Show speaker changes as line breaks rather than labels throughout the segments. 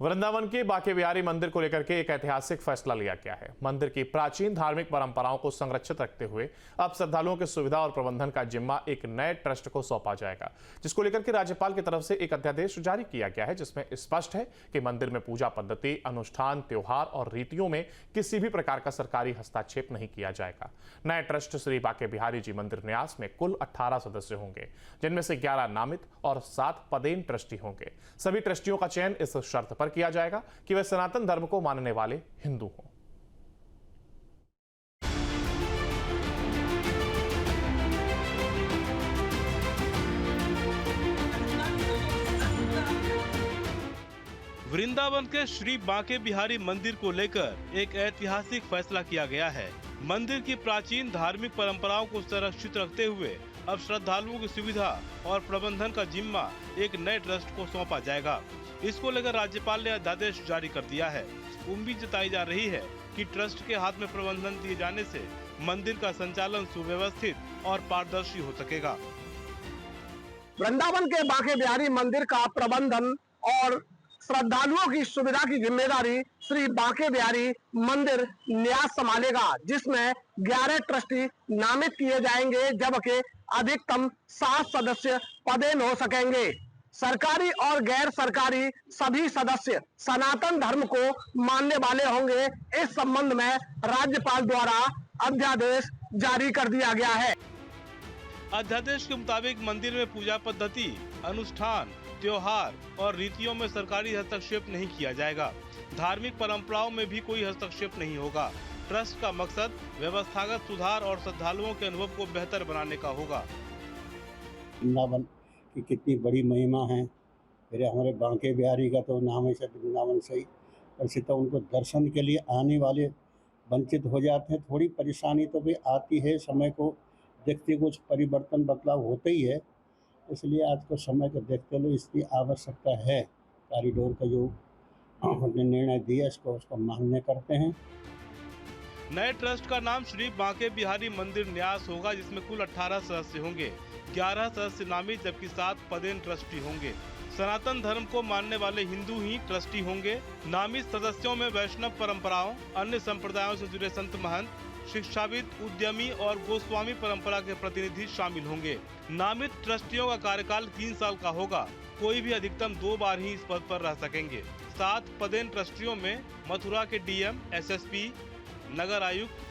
वृंदावन के बांके बिहारी मंदिर को लेकर के एक ऐतिहासिक फैसला लिया गया है। मंदिर की प्राचीन धार्मिक परंपराओं को संरक्षित रखते हुए अब श्रद्धालुओं की सुविधा और प्रबंधन का जिम्मा एक नए ट्रस्ट को सौंपा जाएगा, जिसको लेकर के राज्यपाल की तरफ से एक अध्यादेश जारी किया गया है, जिसमें स्पष्ट है कि मंदिर में पूजा पद्धति, अनुष्ठान, त्योहार और रीतियों में किसी भी प्रकार का सरकारी हस्तक्षेप नहीं किया जाएगा। नए ट्रस्ट श्री बांके बिहारी जी मंदिर न्यास में कुल 18 सदस्य होंगे, जिनमें से 11 नामित और 7 पदेन ट्रस्टी होंगे। सभी ट्रस्टियों का चयन इस शर्त पर किया जाएगा कि वे सनातन धर्म को मानने वाले हिंदू हों।
वृंदावन के श्री बांके बिहारी मंदिर को लेकर एक ऐतिहासिक फैसला किया गया है। मंदिर की प्राचीन धार्मिक परंपराओं को संरक्षित रखते हुए अब श्रद्धालुओं की सुविधा और प्रबंधन का जिम्मा एक नए ट्रस्ट को सौंपा जाएगा। इसको लेकर राज्यपाल ने अध्यादेश जारी कर दिया है। उम्मीद जताई जा रही है कि ट्रस्ट के हाथ में प्रबंधन दिए जाने से मंदिर का संचालन सुव्यवस्थित और पारदर्शी हो सकेगा।
वृंदावन के बांके बिहारी मंदिर का प्रबंधन और श्रद्धालुओं की सुविधा की जिम्मेदारी श्री बांके बिहारी मंदिर न्यास संभालेगा, जिसमें 11 ट्रस्टी नामित किए जाएंगे, जबकि अधिकतम 7 सदस्य पदेन हो सकेंगे। सरकारी और गैर सरकारी सभी सदस्य सनातन धर्म को मानने वाले होंगे। इस संबंध में राज्यपाल द्वारा अध्यादेश जारी कर दिया गया है।
अध्यादेश के मुताबिक मंदिर में पूजा पद्धति, अनुष्ठान, त्योहार और रीतियों में सरकारी हस्तक्षेप नहीं किया जाएगा। धार्मिक परंपराओं में भी कोई हस्तक्षेप नहीं होगा। ट्रस्ट का मकसद व्यवस्थागत सुधार और श्रद्धालुओं के अनुभव को बेहतर बनाने का होगा।
वृंदावन की कितनी बड़ी महिमा है, फिर हमारे बांके बिहारी का तो नाम है वृंदावन से ही प्रसिद्ध। उनको दर्शन के लिए आने वाले वंचित हो जाते हैं। थोड़ी परेशानी तो भी आती है, समय को देखते कुछ परिवर्तन बदलाव होते ही है, इसलिए आज को समय को देखते हुए इसकी आवश्यकता है। कॉरिडोर का जो हमने निर्णय दिया उसको मान्य करते हैं।
नए ट्रस्ट का नाम श्री बांके बिहारी मंदिर न्यास होगा, जिसमें कुल 18 सदस्य होंगे। 11 सदस्य नामित जबकि 7 पदेन ट्रस्टी होंगे। सनातन धर्म को मानने वाले हिंदू ही ट्रस्टी होंगे। नामित सदस्यों में वैष्णव परंपराओं, अन्य संप्रदायों से जुड़े संत महंत, शिक्षाविद, उद्यमी और गोस्वामी परंपरा के प्रतिनिधि शामिल होंगे। नामित ट्रस्टियों का कार्यकाल 3 साल का होगा। कोई भी अधिकतम 2 बार ही इस पद पर रह सकेंगे। 7 पदेन ट्रस्टियों में मथुरा के डीएम, एसएसपी, नगर आयुक्त,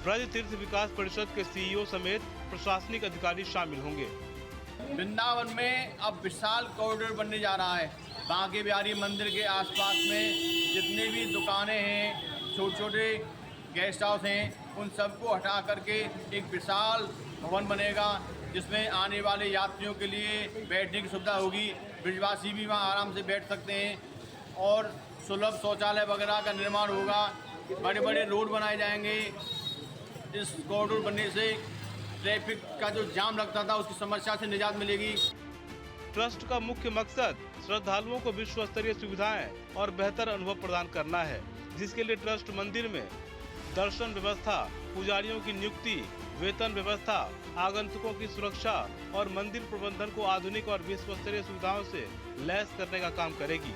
ब्रज तीर्थ विकास परिषद के सीईओ समेत प्रशासनिक अधिकारी शामिल होंगे।
वृंदावन में अब विशाल कॉरिडोर बनने जा रहा है। बांके बिहारी मंदिर के आसपास में जितने भी दुकानें हैं, छोटे छोटे गेस्ट हाउस हैं, उन सबको हटा करके एक विशाल भवन बनेगा, जिसमें आने वाले यात्रियों के लिए बैठने की सुविधा होगी। ब्रिजवासी भी वहाँ आराम से बैठ सकते हैं और सुलभ शौचालय वगैरह का निर्माण होगा। बड़े बड़े रोड बनाए जाएंगे। इस कॉरिडोर बनने से ट्रैफिक का जो जाम लगता था उसकी समस्या से निजात मिलेगी।
ट्रस्ट का मुख्य मकसद श्रद्धालुओं को विश्व स्तरीय सुविधाएं और बेहतर अनुभव प्रदान करना है, जिसके लिए ट्रस्ट मंदिर में दर्शन व्यवस्था, पुजारियों की नियुक्ति, वेतन व्यवस्था, आगंतुकों की सुरक्षा और मंदिर प्रबंधन को आधुनिक और विश्व स्तरीय सुविधाओं से लैस करने का काम करेगी।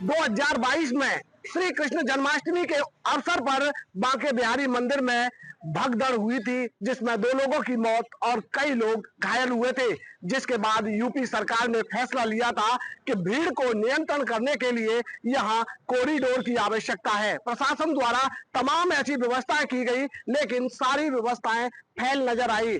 2022 में श्री कृष्ण जन्माष्टमी के अवसर पर बांके बिहारी मंदिर में भगदड़ हुई थी, जिसमें 2 लोगों की मौत और कई लोग घायल हुए थे, जिसके बाद यूपी सरकार ने फैसला लिया था कि भीड़ को नियंत्रण करने के लिए यहां कॉरिडोर की आवश्यकता है। प्रशासन द्वारा तमाम ऐसी व्यवस्थाएं की गई, लेकिन सारी व्यवस्थाएं फेल नजर आई।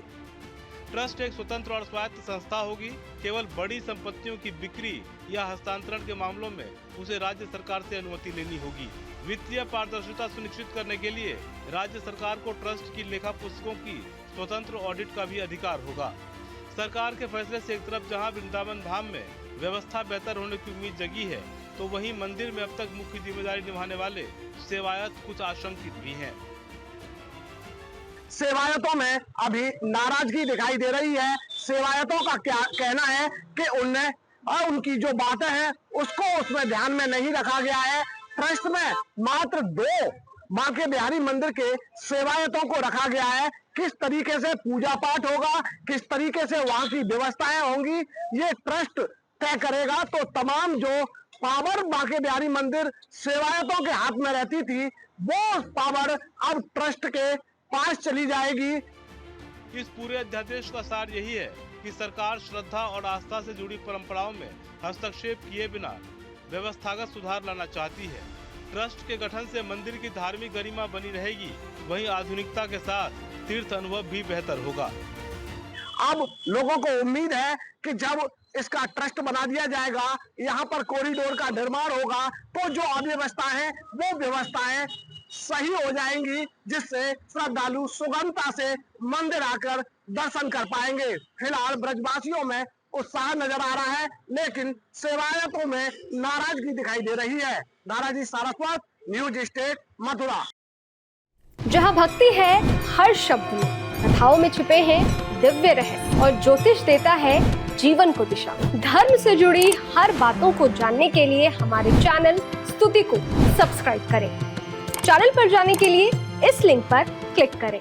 ट्रस्ट एक स्वतंत्र और स्वायत्त संस्था होगी। केवल बड़ी संपत्तियों की बिक्री या हस्तांतरण के मामलों में उसे राज्य सरकार से अनुमति लेनी होगी। वित्तीय पारदर्शिता सुनिश्चित करने के लिए राज्य सरकार को ट्रस्ट की लेखा पुस्तकों की स्वतंत्र ऑडिट का भी अधिकार होगा। सरकार के फैसले से एक तरफ जहां वृंदावन धाम में व्यवस्था बेहतर होने की उम्मीद जगी है, तो वहीं मंदिर में अब तक मुख्य जिम्मेदारी निभाने वाले सेवायत कुछ आशंकित भी हैं।
सेवायतों में अभी नाराजगी दिखाई दे रही है। सेवायतों का क्या कहना है कि उनकी जो बातें हैं उसको उसमें ध्यान में नहीं रखा गया है। ट्रस्ट में मात्र 2 बांके बिहारी मंदिर के सेवायतों को रखा गया है। किस तरीके से पूजा पाठ होगा, किस तरीके से वहां की व्यवस्थाएं होंगी, ये ट्रस्ट तय करेगा। तो तमाम जो पावर बांके बिहारी मंदिर सेवायतों के हाथ में रहती थी, वो पावर अब ट्रस्ट के पास चली जाएगी।
इस पूरे अध्यादेश का सार यही है कि सरकार श्रद्धा और आस्था से जुड़ी परंपराओं में हस्तक्षेप किए बिना व्यवस्थागत सुधार लाना चाहती है। ट्रस्ट के गठन से मंदिर की धार्मिक गरिमा बनी रहेगी, वहीं आधुनिकता के साथ तीर्थ अनुभव भी बेहतर होगा।
अब लोगों को उम्मीद है कि जब इसका ट्रस्ट बना दिया जाएगा, यहाँ पर कॉरिडोर का निर्माण होगा, तो जो अव्यवस्था है वो व्यवस्थाएं सही हो जाएंगी, जिससे श्रद्धालु सुगमता से मंदिर आकर दर्शन कर पाएंगे। फिलहाल ब्रजवासियों में उत्साह नजर आ रहा है, लेकिन सेवायतों में नाराजगी दिखाई दे रही है। नाराजी सारस्वत, न्यूज स्टेट, मथुरा।
जहाँ भक्ति है हर शब्द में, कथाओं में छुपे हैं दिव्य रहस्य और ज्योतिष देता है जीवन को दिशा। धर्म से जुड़ी हर बातों को जानने के लिए हमारे चैनल स्तुति को सब्सक्राइब करें। चैनल पर जाने के लिए इस लिंक पर क्लिक करें।